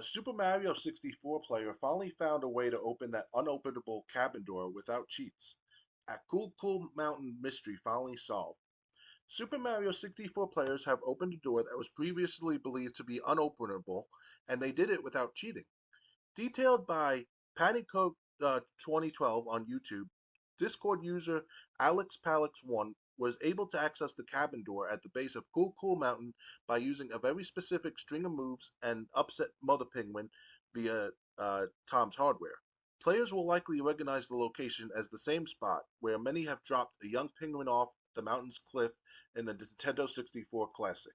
A Super Mario 64 player finally found a way to open that unopenable cabin door without cheats. A Cool Mountain mystery finally solved. Super Mario 64 players have opened a door that was previously believed to be unopenable, and they did it without cheating. Detailed by Panico 2012 on YouTube, Discord user AlexPalex1 was able to access the cabin door at the base of Cool Mountain by using a very specific string of moves and upset Mother Penguin via Tom's hardware. Players will likely recognize the location as the same spot where many have dropped a young penguin off the mountain's cliff in the Nintendo 64 Classic.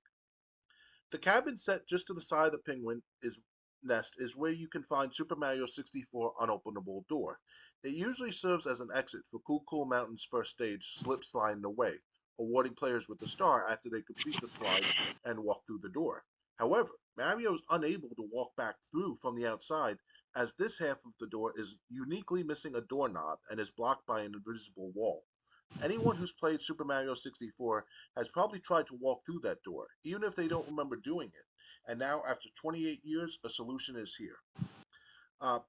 The cabin set just to the side of the penguin is nest is where you can find Super Mario 64 unopenable door. It usually serves as an exit for Cool Mountain's first stage, Slip Sliding Away, awarding players with the star after they complete the slide and walk through the door. However, Mario is unable to walk back through from the outside as this half of the door is uniquely missing a doorknob and is blocked by an invisible wall. Anyone who's played Super Mario 64 has probably tried to walk through that door, even if they don't remember doing it. And now, after 28 years, a solution is here.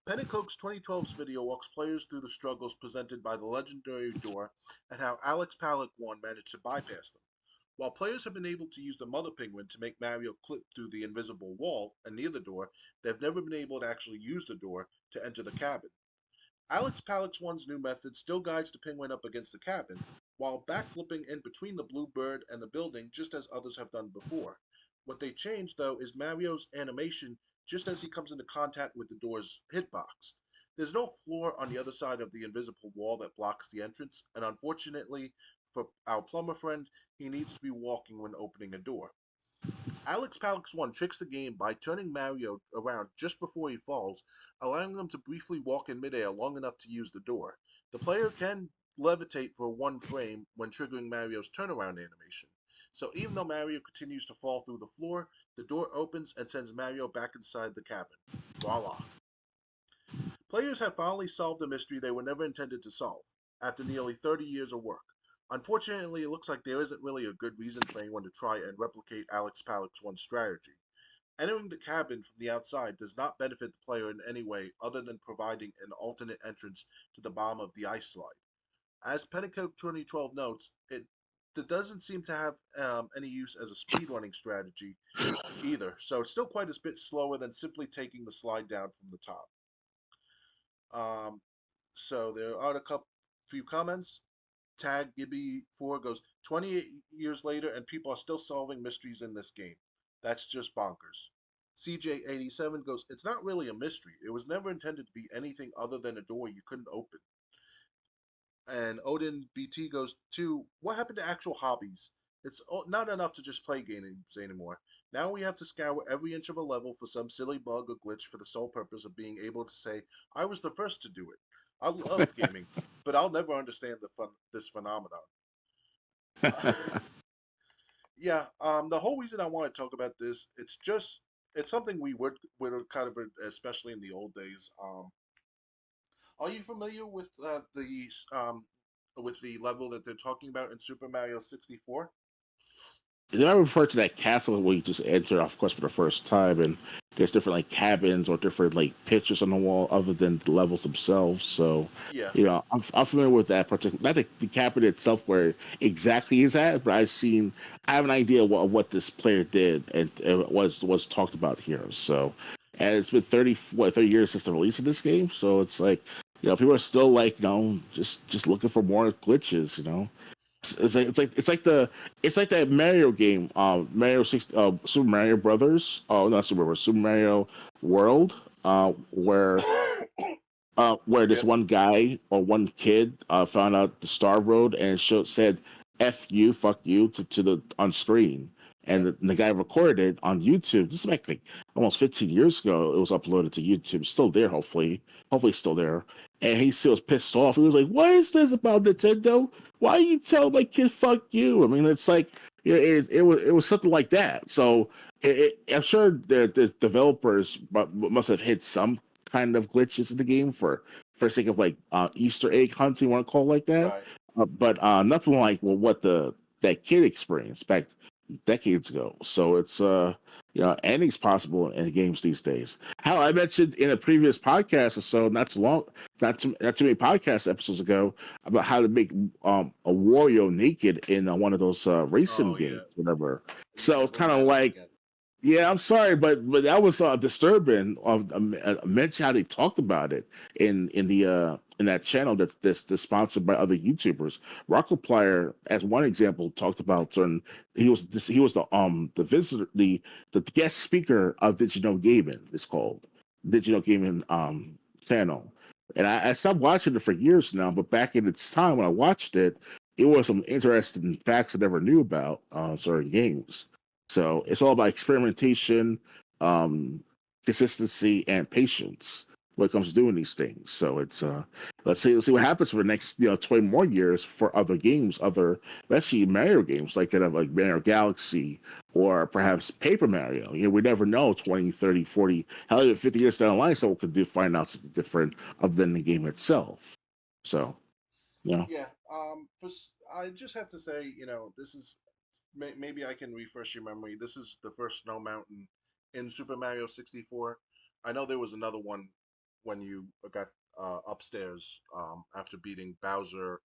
Pennycoke's 2012's video walks players through the struggles presented by the legendary door and how Alex Palak 1 managed to bypass them. While players have been able to use the Mother Penguin to make Mario clip through the invisible wall and near the door, they've never been able to actually use the door to enter the cabin. Alex Palak's one's new method still guides the penguin up against the cabin, while backflipping in between the blue bird and the building just as others have done before. What they changed, though, is Mario's animation just as he comes into contact with the door's hitbox. There's no floor on the other side of the invisible wall that blocks the entrance, and unfortunately for our plumber friend, he needs to be walking when opening a door. Alex Palix 1 tricks the game by turning Mario around just before he falls, allowing him to briefly walk in midair long enough to use the door. The player can levitate for one frame when triggering Mario's turnaround animation. So even though Mario continues to fall through the floor, the door opens and sends Mario back inside the cabin. Voila. Players have finally solved a mystery they were never intended to solve, after nearly 30 years of work. Unfortunately, it looks like there isn't really a good reason for anyone to try and replicate Alex Palix 1's strategy. Entering the cabin from the outside does not benefit the player in any way other than providing an alternate entrance to the bottom of the ice slide. As Pennycoke 2012 notes, it doesn't seem to have any use as a speedrunning strategy either, so it's still quite a bit slower than simply taking the slide down from the top. So there are a few comments. Tag Gibby4 goes, 28 years later and people are still solving mysteries in this game. That's just bonkers. CJ87 goes, it's not really a mystery. It was never intended to be anything other than a door you couldn't open. And Odin BT goes, to what happened to actual hobbies? It's not enough to just play games anymore. Now we have to scour every inch of a level for some silly bug or glitch for the sole purpose of being able to say, I was the first to do it. I love gaming, but I'll never understand this phenomenon. Yeah, the whole reason I want to talk about this, it's something we would kind of, especially in the old days. Are you familiar with the level that they're talking about in Super Mario 64? Then I refer to that castle where you just enter, of course, for the first time, and there's different like cabins or different like pictures on the wall other than the levels themselves. So, Yeah. I'm familiar with that particular, not the cabin itself where exactly is at, but I have an idea what this player did and it was talked about here. So, and it's been 30 years since the release of this game, so it's like people are still like just looking for more glitches. It's like that Mario game, Super Mario Brothers. Oh, not Super Mario, Super Mario World, where this Yep. one guy or one kid found out the Star Road and said "F you, fuck you" to the on screen, and Yep. the guy recorded it on YouTube. This is like almost 15 years ago. It was uploaded to YouTube. Still there, hopefully still there. And he still was pissed off. He was like, "What is this about Nintendo? Why you tell my kid fuck you?" I mean, it's like it was something like that. So I'm sure the developers must have hit some kind of glitches in the game for sake of like Easter egg hunting, you want to call it like that. Right. But nothing like what that kid experienced back decades ago. So it's anything's possible in games these days. How I mentioned in a previous podcast or so, not too many podcast episodes ago, about how to make a Wario naked in one of those racing Oh yeah, games, whatever. you So gotta it's bring kind of that up like, again. yeah, I'm sorry, but that was disturbing. Of mention how they talked about it in that channel that's sponsored by other YouTubers. Rocketplier, as one example, talked about certain. He was the visitor the guest speaker of Digital Gaming. It's called Digital Gaming channel, and I stopped watching it for years now. But back in its time when I watched it, it was some interesting facts I never knew about certain games. So it's all about experimentation, um, consistency, and patience when it comes to doing these things. So it's let's see what happens for the next 20 more years for other games, other especially Mario games like that of like Mario Galaxy or perhaps Paper Mario. We never know 20, 30, 40, hell even 50 years down the line someone could find out something different other than the game itself. So, you know. Yeah. I just have to say, this is maybe I can refresh your memory. This is the first snow mountain in Super Mario 64. I know there was another one when you got upstairs after beating Bowser,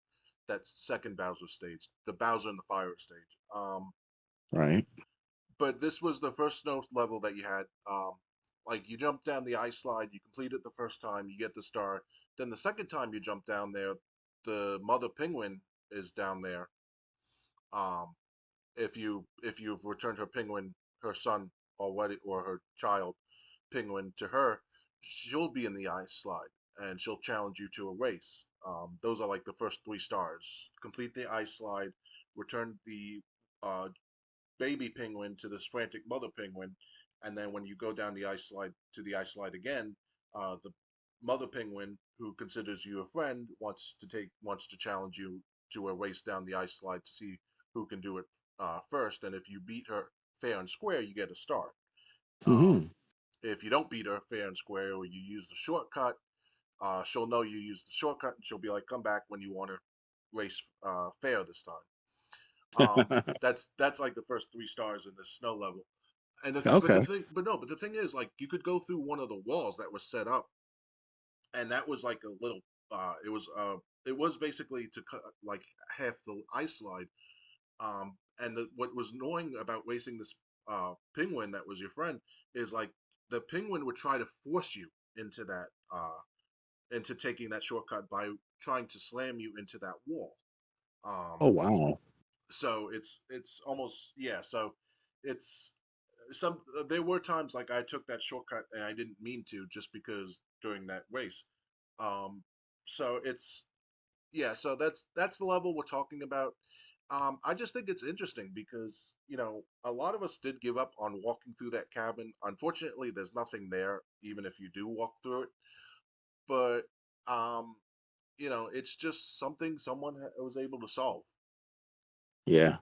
that second Bowser stage, the Bowser in the Fire stage. Right. But this was the first snow level that you had. Like you jump down the ice slide, you complete it the first time, you get the star. Then the second time you jump down there, the mother penguin is down there. Um, if you've returned her penguin, her son or what or her child penguin to her, she'll be in the ice slide and she'll challenge you to a race. Those are like the first three stars. Complete the ice slide, return the uh, baby penguin to this frantic mother penguin, and then when you go down the ice slide to the ice slide again, the mother penguin, who considers you a friend, wants to challenge you to a race down the ice slide to see who can do it first. And if you beat her fair and square, you get a star. Um, Hmm. if you don't beat her fair and square, or you use the shortcut, she'll know you used the shortcut, and she'll be like, "Come back when you want to race fair this time." That's like the first three stars in this snow level. And Okay. but the thing is, like, you could go through one of the walls that was set up, and that was like a little. It was basically to cut like half the ice slide. And what was annoying about racing this penguin that was your friend is like the penguin would try to force you into that into taking that shortcut by trying to slam you into that wall. Oh Um, wow. so it's almost, yeah. So it's some there were times like I took that shortcut and I didn't mean to, just because during that race. um so it's yeah, so that's the level we're talking about. I just think it's interesting because a lot of us did give up on walking through that cabin. Unfortunately, there's nothing there even if you do walk through it. But um it's just something someone was able to solve. Yeah.